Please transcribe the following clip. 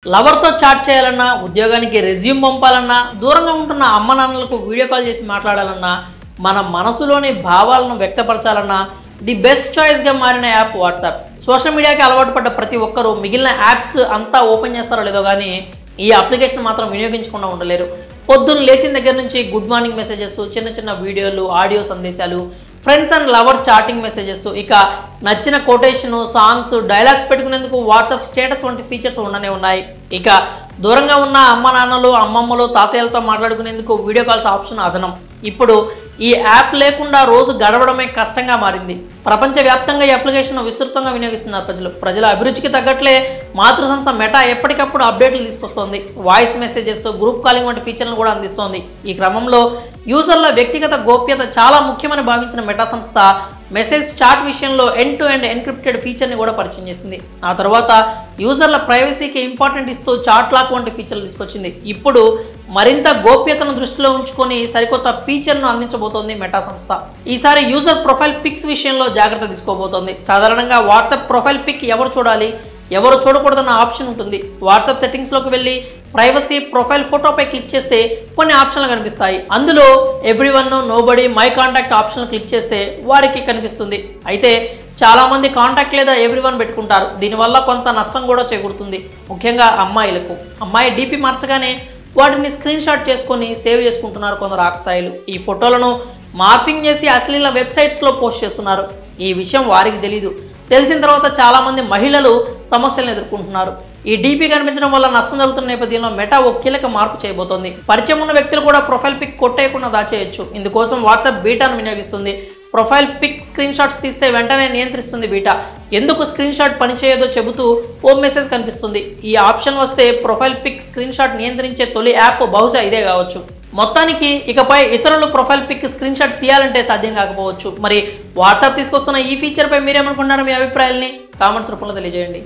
లవర్తో chat చేయాలన్నా, ఉద్యోగానికి resume పంపాలన్నా, దూరంగా ఉంటున్న అమ్మ నాన్నలకు వీడియో కాల్ చేసి మాట్లాడాలన్నా, మన మనసులోని భావాలను వ్యక్తపరచాలన్నా ది బెస్ట్ చాయిస్గా మారిన యాప్ వాట్సాప్. సోషల్ మీడియాకి అలవాటు పడ్డ ప్రతి ఒక్కరూ మిగిలిన యాప్స్ అంతా ఓపెన్ చేస్తారో లేదో కానీ ఈ అప్లికేషన్ మాత్రం వినియోగించకుండా ఉండలేరు. పొద్దున్న లేచిన దగ్గర నుంచి గుడ్ మార్నింగ్ మెసేజెస్, చిన్న చిన్న వీడియోలు, ఆడియో సందేశాలు, friends and lover chatting messages, ఇక నచ్చిన కొటేషన్, సాంగ్స్, డైలాగ్స్ పెట్టుకునేందుకు వాట్సాప్ స్టేటస్ వంటి ఫీచర్స్ ఉండనే ఉన్నాయి. ఇక దూరంగా ఉన్న అమ్మ నాన్నలు, అమ్మమ్మలు, తాతయ్యలతో మాట్లాడుకునేందుకు వీడియో కాల్స్ ఆప్షన్ అదనం. ఇప్పుడు ఈ యాప్ లేకుండా రోజు గడవడమే కష్టంగా మారింది. ప్రపంచవ్యాప్తంగా ఈ అప్లికేషన్ విస్తృతంగా వినియోగిస్తున్నారు ప్రజల అభిరుచికి తగ్గట్లే మాతృ సంస్థ మెటా ఎప్పటికప్పుడు అప్డేట్లు తీసుకొస్తోంది. వాయిస్ మెసేజెస్, గ్రూప్ కాలింగ్ వంటి ఫీచర్లను కూడా అందిస్తోంది. ఈ క్రమంలో యూజర్ల వ్యక్తిగత గోప్యత చాలా ముఖ్యమని భావించిన మెటా సంస్థ మెసేజ్ చాట్ విషయంలో ఎండ్ టు ఎండ్ ఎన్క్రిప్టెడ్ ఫీచర్ని కూడా పరిచయం చేసింది. ఆ తర్వాత యూజర్ల ప్రైవసీకి ఇంపార్టెంట్ ఇస్తూ చాట్ లాక్ వంటి ఫీచర్లు తీసుకొచ్చింది. ఇప్పుడు మరింత గోప్యతను దృష్టిలో ఉంచుకొని సరికొత్త ఫీచర్ను అందించబోతోంది మెటా సంస్థ. ఈసారి యూజర్ ప్రొఫైల్ పిక్స్ విషయంలో జాగ్రత్త తీసుకోబోతోంది. సాధారణంగా వాట్సాప్ ప్రొఫైల్ పిక్ ఎవరు చూడాలి, ఎవరు చూడకూడదన్న ఆప్షన్ ఉంటుంది. వాట్సాప్ సెట్టింగ్స్లోకి వెళ్ళి ప్రైవసీ ప్రొఫైల్ ఫోటోపై క్లిక్ చేస్తే కొన్ని ఆప్షన్లు కనిపిస్తాయి. అందులో everyone, nobody, my contact option click చేస్తే వారికి కనిపిస్తుంది. అయితే చాలామంది కాంటాక్ట్ లేదా ఎవ్రీవన్ పెట్టుకుంటారు. దీనివల్ల కొంత నష్టం కూడా చేకూరుతుంది, ముఖ్యంగా అమ్మాయిలకు. అమ్మాయి డీపీ మార్చగానే వాటిని స్క్రీన్ షాట్ చేసుకొని సేవ్ చేసుకుంటున్నారు కొందరు ఆకతాయిలు. ఈ ఫోటోలను మార్ఫింగ్ చేసి అశ్లీల వెబ్సైట్స్లో పోస్ట్ చేస్తున్నారు. ఈ విషయం వారికి తెలీదు. తెలిసిన తర్వాత చాలామంది మహిళలు సమస్యలను ఎదుర్కొంటున్నారు. ఈ డీపీ కనిపించడం వల్ల నష్టం జరుగుతున్న నేపథ్యంలో మెటా ఓ కీలక మార్పు చేయబోతోంది. పరిచయం ఉన్న వ్యక్తులు కూడా ప్రొఫైల్ పిక్ కొట్టేయకుండా దాచేయచ్చు. ఇందుకోసం వాట్సాప్ బీటాను వినియోగిస్తుంది. ప్రొఫైల్ పిక్ స్క్రీన్ షాట్స్ తీస్తే వెంటనే నియంత్రిస్తుంది బీటా. ఎందుకు స్క్రీన్ షాట్ పనిచేయదో చెబుతూ ఓ మెసేజ్ కనిపిస్తుంది. ఈ ఆప్షన్ వస్తే ప్రొఫైల్ పిక్ స్క్రీన్ షాట్ నియంత్రించే తొలి యాప్ బహుశా ఇదే కావచ్చు. మొత్తానికి ఇకపై ఇతరులు ప్రొఫైల్ పిక్ స్క్రీన్ షాట్ తీయాలంటే సాధ్యం కాకపోవచ్చు. మరి వాట్సాప్ తీసుకొస్తున్న ఈ ఫీచర్పై మీరేమనుకుంటున్నారు? మీ అభిప్రాయాల్ని కామెంట్స్ రూపంలో తెలియజేయండి.